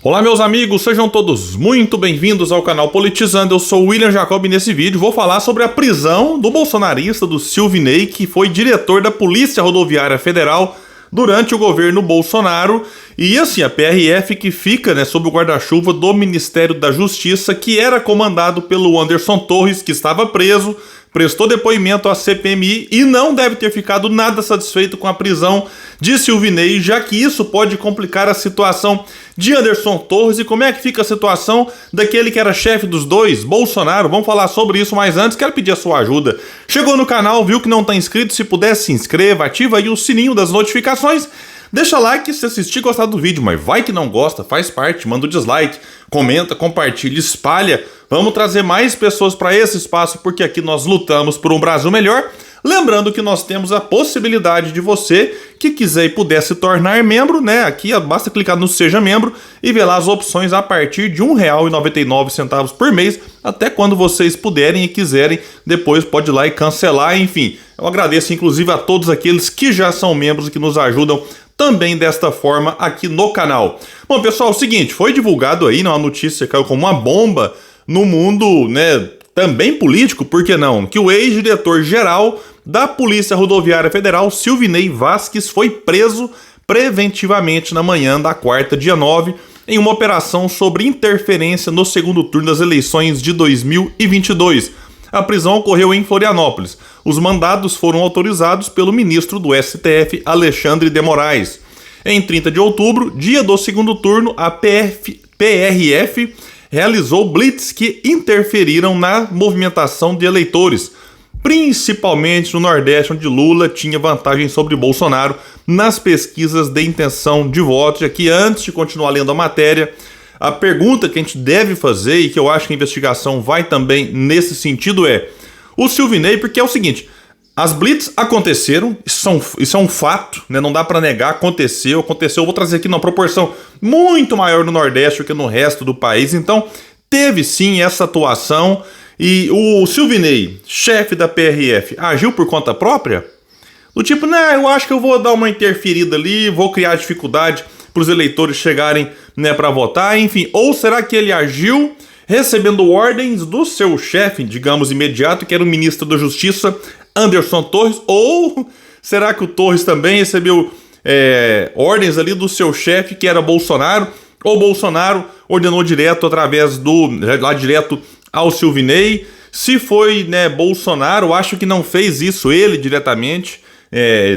Olá meus amigos, sejam todos muito bem-vindos ao canal Politizando. Eu sou o William Jacob e nesse vídeo vou falar sobre a prisão do bolsonarista do Silvinei, que foi diretor da Polícia Rodoviária Federal durante o governo Bolsonaro. E assim, a PRF que fica sob o guarda-chuva do Ministério da Justiça, que era comandado pelo Anderson Torres, que estava preso, prestou depoimento à CPMI e não deve ter ficado nada satisfeito com a prisão de Silvinei, já que isso pode complicar a situação de Anderson Torres. E como é que fica a situação daquele que era chefe dos dois, Bolsonaro? Vamos falar sobre isso, mas antes quero pedir a sua ajuda. Chegou no canal, viu que não está inscrito? Se puder, se inscreva, ativa aí o sininho das notificações. Deixa like se assistir e gostar do vídeo, mas vai que não gosta, faz parte, manda o dislike, comenta, compartilha, espalha. Vamos trazer mais pessoas para esse espaço, porque aqui nós lutamos por um Brasil melhor. Lembrando que nós temos a possibilidade de você que quiser e puder se tornar membro, Aqui basta clicar no Seja Membro e ver lá as opções a partir de R$ 1,99 por mês, até quando vocês puderem e quiserem. Depois pode ir lá e cancelar, enfim. Eu agradeço inclusive a todos aqueles que já são membros e que nos ajudam também desta forma aqui no canal. Bom, pessoal, é o seguinte, foi divulgado aí, uma notícia que caiu como uma bomba no mundo, também político, por que não? Que o ex-diretor-geral da Polícia Rodoviária Federal, Silvinei Vasquez, foi preso preventivamente na manhã da quarta, dia 9, em uma operação sobre interferência no segundo turno das eleições de 2022. A prisão ocorreu em Florianópolis. Os mandados foram autorizados pelo ministro do STF, Alexandre de Moraes. Em 30 de outubro, dia do segundo turno, a PRF realizou blitz que interferiram na movimentação de eleitores, principalmente no Nordeste, onde Lula tinha vantagem sobre Bolsonaro nas pesquisas de intenção de voto. E aqui, antes de continuar lendo a matéria, a pergunta que a gente deve fazer, e que eu acho que a investigação vai também nesse sentido, é o Silvinei, porque é o seguinte: as blitz aconteceram, isso é um fato, não dá para negar, aconteceu, eu vou trazer aqui numa proporção muito maior no Nordeste do que no resto do país. Então teve sim essa atuação. E o Silvinei, chefe da PRF, agiu por conta própria? Do tipo, eu acho que eu vou dar uma interferida ali, vou criar dificuldade para os eleitores chegarem para votar, enfim. Ou será que ele agiu recebendo ordens do seu chefe, digamos, imediato, que era o ministro da Justiça, Anderson Torres? Ou será que o Torres também recebeu ordens ali do seu chefe, que era Bolsonaro? Ou Bolsonaro ordenou direto direto ao Silvinei? Se foi Bolsonaro, acho que não fez isso ele diretamente.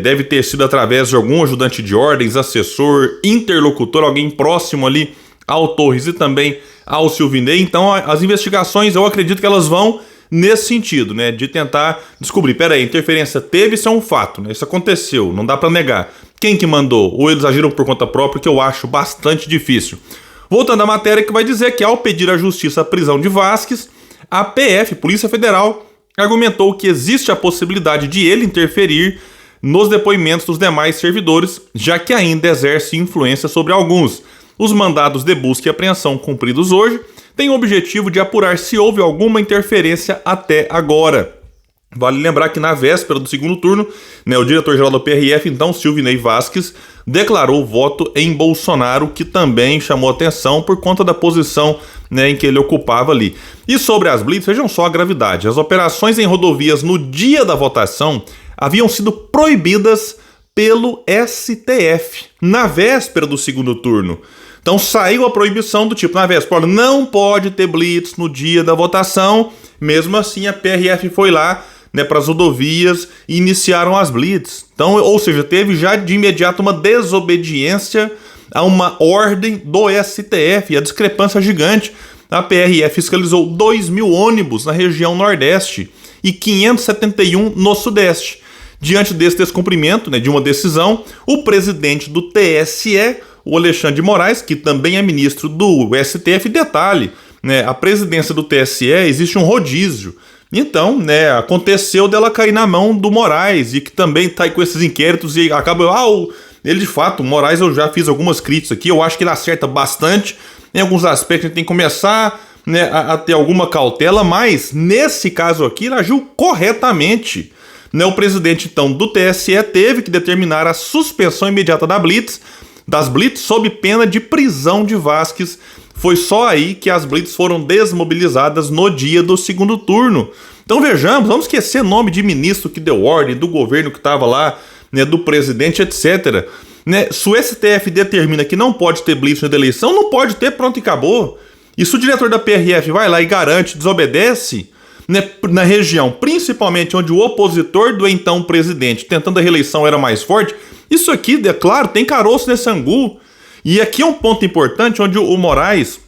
Deve ter sido através de algum ajudante de ordens, assessor, interlocutor, alguém próximo ali ao Torres e também ao Silvinei. Então as investigações, eu acredito que elas vão nesse sentido, de tentar descobrir, peraí, interferência teve, isso é um fato, isso aconteceu, não dá para negar. Quem que mandou? Ou eles agiram por conta própria, que eu acho bastante difícil. Voltando à matéria, que vai dizer que ao pedir à justiça a prisão de Vasquez, a PF, Polícia Federal, argumentou que existe a possibilidade de ele interferir nos depoimentos dos demais servidores, já que ainda exerce influência sobre alguns. Os mandados de busca e apreensão cumpridos hoje têm o objetivo de apurar se houve alguma interferência até agora. Vale lembrar que na véspera do segundo turno, o diretor-geral da PRF, então Silvinei Vasquez, declarou voto em Bolsonaro, que também chamou atenção por conta da posição em que ele ocupava ali. E sobre as blitz, vejam só a gravidade. As operações em rodovias no dia da votação haviam sido proibidas pelo STF na véspera do segundo turno. Então saiu a proibição do tipo, na véspera, não pode ter blitz no dia da votação. Mesmo assim, a PRF foi lá para as rodovias e iniciaram as blitz. Então, ou seja, teve já de imediato uma desobediência a uma ordem do STF, e a discrepância gigante. A PRF fiscalizou 2.000 ônibus na região Nordeste e 571 no Sudeste. Diante desse descumprimento de uma decisão, o presidente do TSE, o Alexandre de Moraes, que também é ministro do STF, detalhe, a presidência do TSE existe um rodízio. Então, aconteceu dela cair na mão do Moraes, e que também está aí com esses inquéritos e acaba... ele de fato, o Moraes, eu já fiz algumas críticas aqui, eu acho que ele acerta bastante. Em alguns aspectos a gente tem que começar a ter alguma cautela, mas nesse caso aqui ele agiu corretamente. O presidente então do TSE teve que determinar a suspensão imediata da blitz das blitz sob pena de prisão de Vasquez. Foi só aí que as blitz foram desmobilizadas no dia do segundo turno. Então vejamos, vamos esquecer nome de ministro que deu ordem, do governo que estava lá, né, do presidente, etc. Né? Se o STF determina que não pode ter blitz na eleição, não pode ter, pronto e acabou. E se o diretor da PRF vai lá e garante, desobedece, né, na região, principalmente onde o opositor do então presidente, tentando a reeleição, era mais forte, isso aqui, é claro, tem caroço nesse angu. E aqui é um ponto importante onde o Moraes,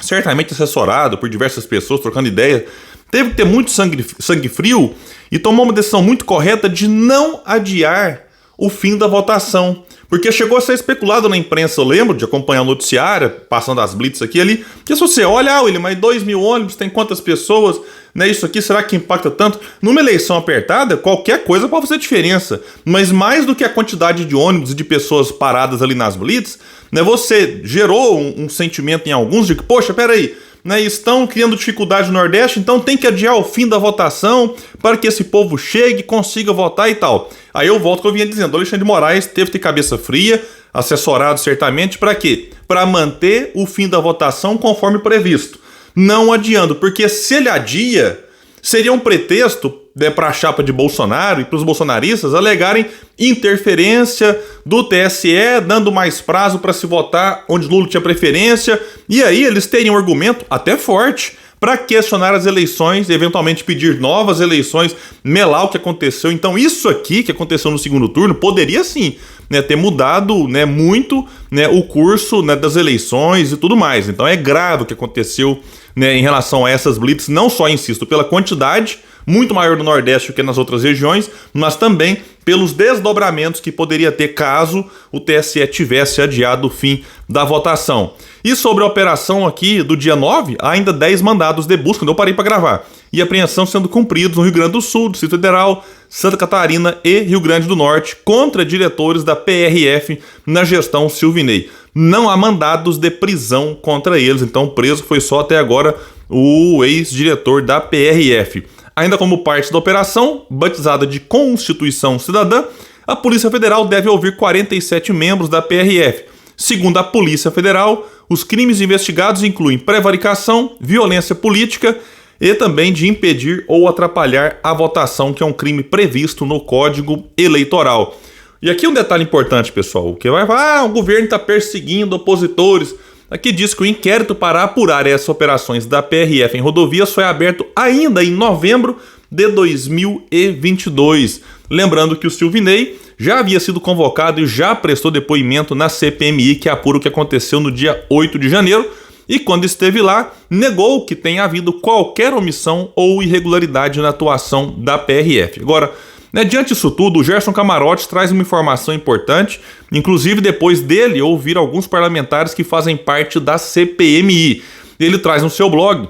certamente assessorado por diversas pessoas, trocando ideia, teve que ter muito sangue frio e tomou uma decisão muito correta de não adiar o fim da votação. Porque chegou a ser especulado na imprensa, eu lembro de acompanhar o noticiário, passando as blitz aqui e ali, que se você olha, William, mas 2.000 ônibus, tem quantas pessoas, né, isso aqui, será que impacta tanto? Numa eleição apertada, qualquer coisa pode fazer diferença, mas mais do que a quantidade de ônibus e de pessoas paradas ali nas blitz, né, você gerou um sentimento em alguns de que, poxa, peraí, né, estão criando dificuldade no Nordeste, então tem que adiar o fim da votação para que esse povo chegue, consiga votar e tal. Aí eu volto ao que eu vinha dizendo, o Alexandre de Moraes teve que ter cabeça fria, assessorado certamente, para quê? Para manter o fim da votação conforme previsto. Não adiando, porque se ele adia, seria um pretexto, né, para a chapa de Bolsonaro e para os bolsonaristas alegarem interferência do TSE, dando mais prazo para se votar onde Lula tinha preferência, e aí eles teriam um argumento até forte para questionar as eleições, eventualmente pedir novas eleições, melar o que aconteceu. Então isso aqui que aconteceu no segundo turno poderia sim, né, ter mudado, né, muito, né, o curso, né, das eleições e tudo mais. Então é grave o que aconteceu, né, em relação a essas blitz, não só, insisto, pela quantidade muito maior no Nordeste do que nas outras regiões, mas também pelos desdobramentos que poderia ter caso o TSE tivesse adiado o fim da votação. E sobre a operação aqui do dia 9, há ainda 10 mandados de busca, quando eu parei para gravar, e apreensão sendo cumpridos no Rio Grande do Sul, Distrito Federal, Santa Catarina e Rio Grande do Norte contra diretores da PRF na gestão Silvinei. Não há mandados de prisão contra eles, então preso foi só até agora o ex-diretor da PRF. Ainda como parte da operação, batizada de Constituição Cidadã, a Polícia Federal deve ouvir 47 membros da PRF. Segundo a Polícia Federal, os crimes investigados incluem prevaricação, violência política e também de impedir ou atrapalhar a votação, que é um crime previsto no Código Eleitoral. E aqui um detalhe importante, pessoal, que vai falar, o governo está perseguindo opositores. Aqui diz que o inquérito para apurar essas operações da PRF em rodovias foi aberto ainda em novembro de 2022. Lembrando que o Silvinei já havia sido convocado e já prestou depoimento na CPMI, que apura o que aconteceu no dia 8 de janeiro, e quando esteve lá, negou que tenha havido qualquer omissão ou irregularidade na atuação da PRF. Agora, né, diante disso tudo, o Gerson Camarote traz uma informação importante, inclusive depois dele ouvir alguns parlamentares que fazem parte da CPMI. Ele traz no seu blog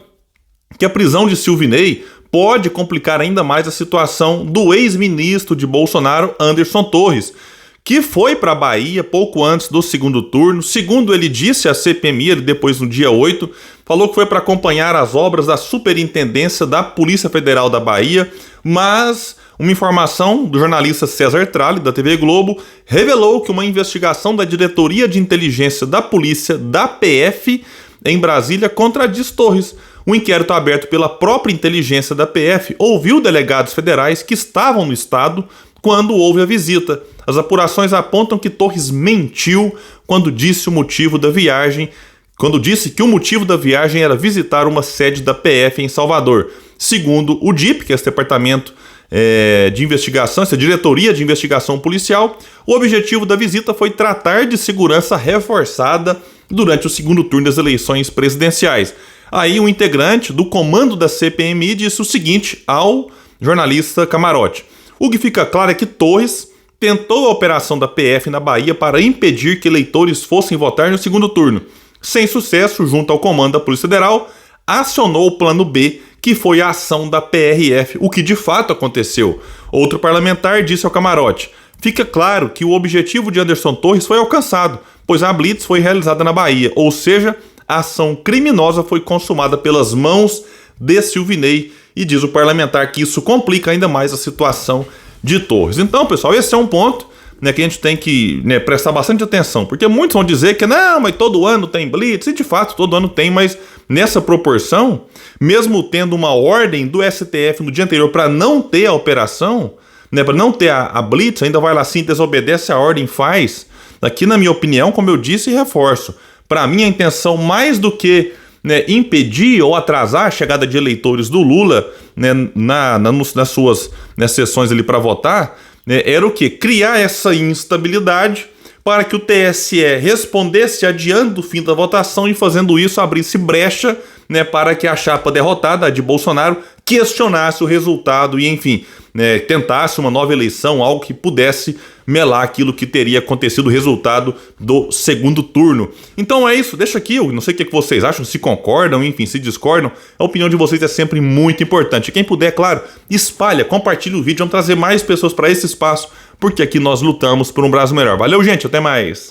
que a prisão de Silvinei pode complicar ainda mais a situação do ex-ministro de Bolsonaro, Anderson Torres, que foi para a Bahia pouco antes do segundo turno. Segundo ele disse à CPMI, ele depois no dia 8, falou que foi para acompanhar as obras da Superintendência da Polícia Federal da Bahia, mas uma informação do jornalista César Tralli, da TV Globo, revelou que uma investigação da Diretoria de Inteligência da Polícia da PF em Brasília contradiz Torres. Um inquérito aberto pela própria inteligência da PF ouviu delegados federais que estavam no estado quando houve a visita. As apurações apontam que Torres mentiu quando disse que o motivo da viagem era visitar uma sede da PF em Salvador. Segundo o DIP, que é esse departamento de investigação, essa diretoria de investigação policial, o objetivo da visita foi tratar de segurança reforçada durante o segundo turno das eleições presidenciais. Aí um integrante do comando da CPMI disse o seguinte ao jornalista Camarote: o que fica claro é que Torres tentou a operação da PF na Bahia para impedir que eleitores fossem votar no segundo turno. Sem sucesso, junto ao comando da Polícia Federal, acionou o plano B, que foi a ação da PRF, o que de fato aconteceu. Outro parlamentar disse ao Camarote: fica claro que o objetivo de Anderson Torres foi alcançado, pois a blitz foi realizada na Bahia, ou seja, a ação criminosa foi consumada pelas mãos de Silvinei, e diz o parlamentar que isso complica ainda mais a situação de Torres. Então, pessoal, esse é um ponto, né, que a gente tem que, né, prestar bastante atenção, porque muitos vão dizer que não, mas todo ano tem blitz, e de fato todo ano tem, mas nessa proporção, mesmo tendo uma ordem do STF no dia anterior para não ter a operação, né, para não ter a blitz, ainda vai lá sim, desobedece a ordem, faz. Aqui, na minha opinião, como eu disse e reforço, para mim a intenção mais do que, né, impedir ou atrasar a chegada de eleitores do Lula, né, nas suas, né, sessões ali para votar, né, era o quê? Criar essa instabilidade para que o TSE respondesse adiando o fim da votação e, fazendo isso, abrisse brecha, né, para que a chapa derrotada, a de Bolsonaro, questionasse o resultado e, enfim, né, tentasse uma nova eleição, algo que pudesse melar aquilo que teria acontecido, o resultado do segundo turno. Então é isso, deixa aqui, eu não sei o que vocês acham, se concordam, enfim, se discordam, a opinião de vocês é sempre muito importante. Quem puder, claro, espalha, compartilha o vídeo, vamos trazer mais pessoas para esse espaço, porque aqui nós lutamos por um Brasil melhor. Valeu, gente, até mais!